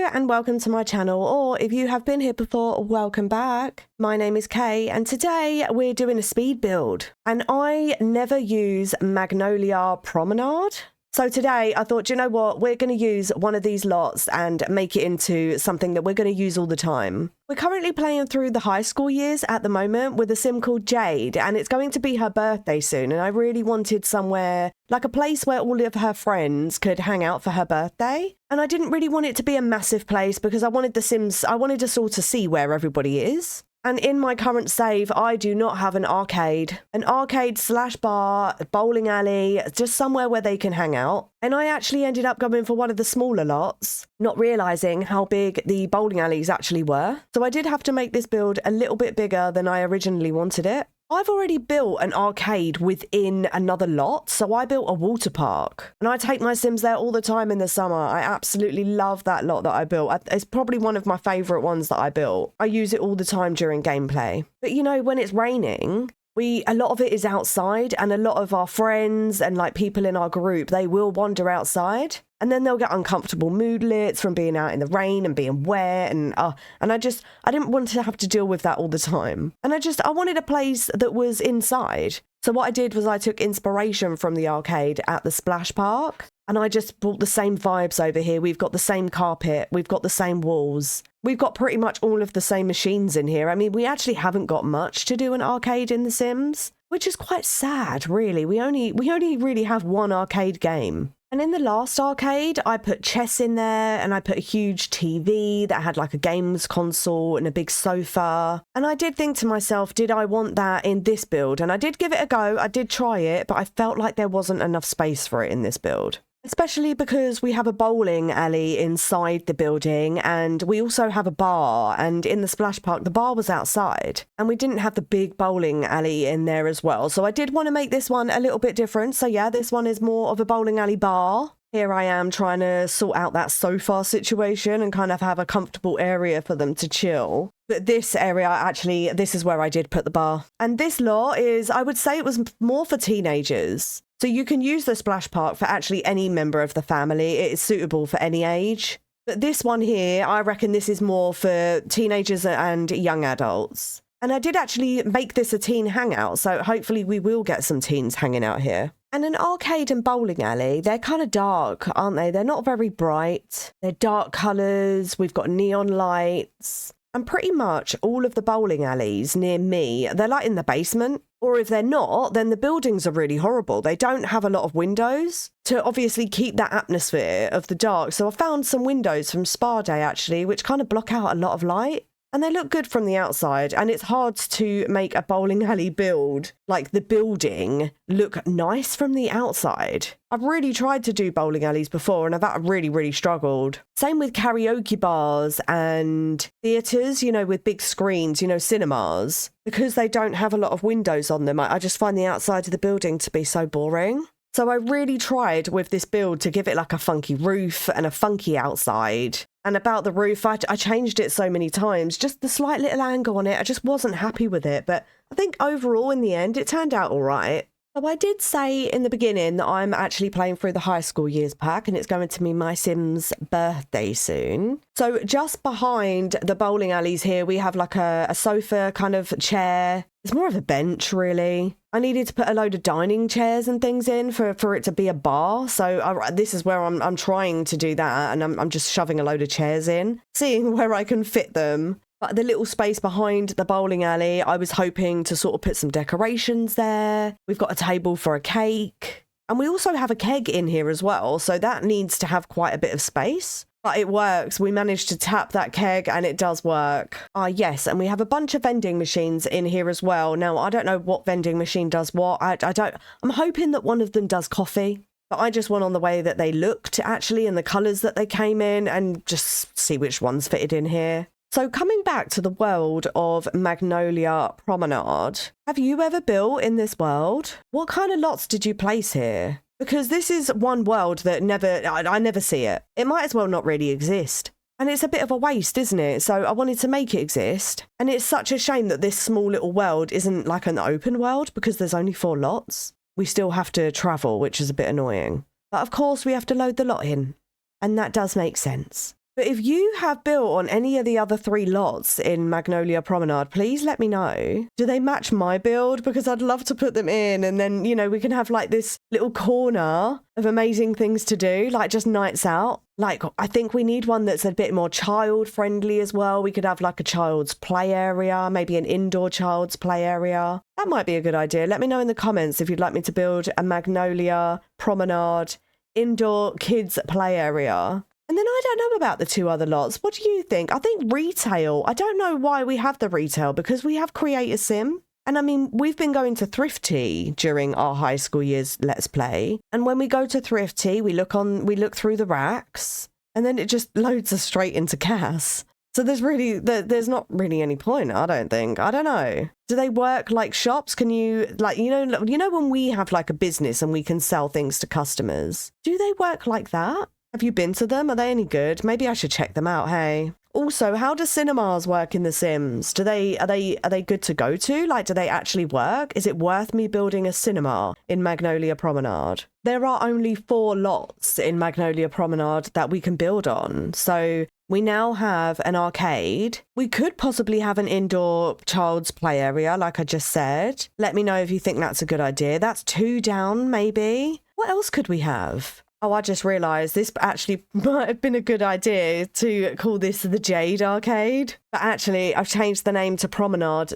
Hello and welcome to my channel, or if you have been here before, welcome back. My name is Kay and today we're doing a speed build and I never use Magnolia Promenade. So today I thought, you know what, we're going to use one of these lots and make it into something that we're going to use all the time. We're currently playing through the high school years at the moment with a sim called Jade, and it's going to be her birthday soon, and I really wanted somewhere, like a place where all of her friends could hang out for her birthday. And I didn't really want it to be a massive place because I wanted to sort of see where everybody is. And in my current save, I do not have an arcade. An arcade slash bar, bowling alley, just somewhere where they can hang out. And I actually ended up going for one of the smaller lots, not realising how big the bowling alleys actually were. So I did have to make this build a little bit bigger than I originally wanted it. I've already built an arcade within another lot, so I built a water park. And I take my Sims there all the time in the summer. I absolutely love that lot that I built. It's probably one of my favourite ones that I built. I use it all the time during gameplay. But you know, when it's raining, a lot of it is outside, and a lot of our friends and like people in our group, they will wander outside. And then they'll get uncomfortable moodlets from being out in the rain and being wet. And I didn't want to have to deal with that all the time. And I wanted a place that was inside. So what I did was I took inspiration from the arcade at the splash park. And I just brought the same vibes over here. We've got the same carpet. We've got the same walls. We've got pretty much all of the same machines in here. I mean, we actually haven't got much to do an arcade in The Sims, which is quite sad, really. We only really have one arcade game. And in the last arcade, I put chess in there and I put a huge TV that had like a games console and a big sofa. And I did think to myself, did I want that in this build? And I did give it a go. I did try it, but I felt like there wasn't enough space for it in this build. Especially because we have a bowling alley inside the building and we also have a bar, and in the splash park the bar was outside and we didn't have the big bowling alley in there as well. So I did want to make this one a little bit different. So yeah, this one is more of a bowling alley bar. Here I am trying to sort out that sofa situation and kind of have a comfortable area for them to chill. But this area, actually, this is where I did put the bar. And this lot is, I would say it was more for teenagers. So you can use the splash park for actually any member of the family. It is suitable for any age. But this one here, I reckon this is more for teenagers and young adults. And I did actually make this a teen hangout, so hopefully we will get some teens hanging out here. And an arcade and bowling alley, they're kind of dark, aren't they? They're not very bright. They're dark colours. We've got neon lights. And pretty much all of the bowling alleys near me, they're like in the basement. Or if they're not, then the buildings are really horrible. They don't have a lot of windows to obviously keep that atmosphere of the dark. So I found some windows from Spa Day, actually, which kind of block out a lot of light. And they look good from the outside, and it's hard to make a bowling alley build, like the building, look nice from the outside. I've really tried to do bowling alleys before, and I've really struggled. Same with karaoke bars and theatres, you know, with big screens, you know, cinemas. Because they don't have a lot of windows on them, I just find the outside of the building to be so boring. So I really tried with this build to give it like a funky roof and a funky outside. And about the roof, I changed it so many times, just the slight little angle on it. I just wasn't happy with it. But I think overall, in the end, it turned out all right. So I did say in the beginning that I'm actually playing through the high school years pack, and it's going to be my Sim's birthday soon. So just behind the bowling alleys here, we have like a sofa kind of chair. It's more of a bench, really. I needed to put a load of dining chairs and things in for it to be a bar. So this is where I'm trying to do that, and I'm just shoving a load of chairs in, seeing where I can fit them. But the little space behind the bowling alley, I was hoping to sort of put some decorations there. We've got a table for a cake. And we also have a keg in here as well, so that needs to have quite a bit of space. But it works. We managed to tap that keg and it does work. Ah, yes, and we have a bunch of vending machines in here as well. Now, I don't know what vending machine does what. I'm hoping that one of them does coffee. But I just went on the way that they looked, actually, and the colours that they came in, and just see which ones fitted in here. So coming back to the world of Magnolia Promenade, have you ever built in this world? What kind of lots did you place here? Because this is one world that I never see it. It might as well not really exist. And it's a bit of a waste, isn't it? So I wanted to make it exist. And it's such a shame that this small little world isn't like an open world because there's only 4 lots. We still have to travel, which is a bit annoying. But of course we have to load the lot in. And that does make sense. But if you have built on any of the other 3 lots in Magnolia Promenade, please let me know. Do they match my build? Because I'd love to put them in, and then, you know, we can have like this little corner of amazing things to do, like just nights out. Like, I think we need one that's a bit more child friendly as well. We could have like a child's play area, maybe an indoor child's play area. That might be a good idea. Let me know in the comments if you'd like me to build a Magnolia Promenade indoor kids play area. And then I don't know about the 2 other lots. What do you think? I think retail. I don't know why we have the retail, because we have Create a Sim. And I mean, we've been going to Thrifty during our high school years Let's Play. And when we go to Thrifty, we look through the racks, and then it just loads us straight into CAS. So there's not really any point, I don't think. I don't know. Do they work like shops? Can you, like, you know when we have like a business and we can sell things to customers? Do they work like that? Have you been to them? Are they any good? Maybe I should check them out, hey? Also, how do cinemas work in The Sims? Are they good to go to? Like, do they actually work? Is it worth me building a cinema in Magnolia Promenade? There are only 4 lots in Magnolia Promenade that we can build on. So we now have an arcade. We could possibly have an indoor child's play area, like I just said. Let me know if you think that's a good idea. That's 2 down, maybe. What else could we have? Oh, I just realised this actually might have been a good idea to call this the Jade Arcade. But actually, I've changed the name to Promenade,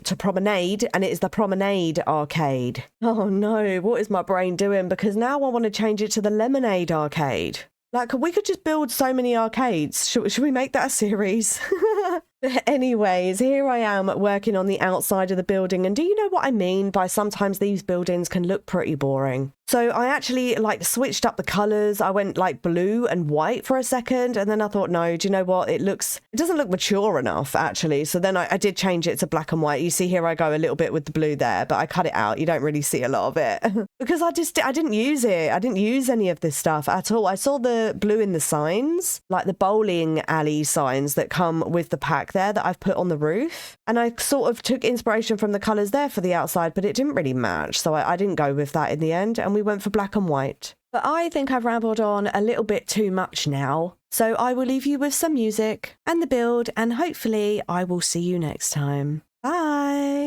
and it is the Promenade Arcade. Oh no, what is my brain doing? Because now I want to change it to the Lemonade Arcade. Like, we could just build so many arcades. Should we make that a series? Anyways, here I am working on the outside of the building. And do you know what I mean by sometimes these buildings can look pretty boring? So I actually like switched up the colours. I went like blue and white for a second. And then I thought, no, do you know what? It doesn't look mature enough, actually. So then I did change it to black and white. You see here I go a little bit with the blue there, but I cut it out. You don't really see a lot of it because I didn't use it. I didn't use any of this stuff at all. I saw the blue in the signs, like the bowling alley signs that come with the pack there that I've put on the roof. And I sort of took inspiration from the colours there for the outside, but it didn't really match. So I didn't go with that in the end. And we went for black and white. But I think I've rambled on a little bit too much now. So I will leave you with some music and the build, and hopefully I will see you next time. Bye.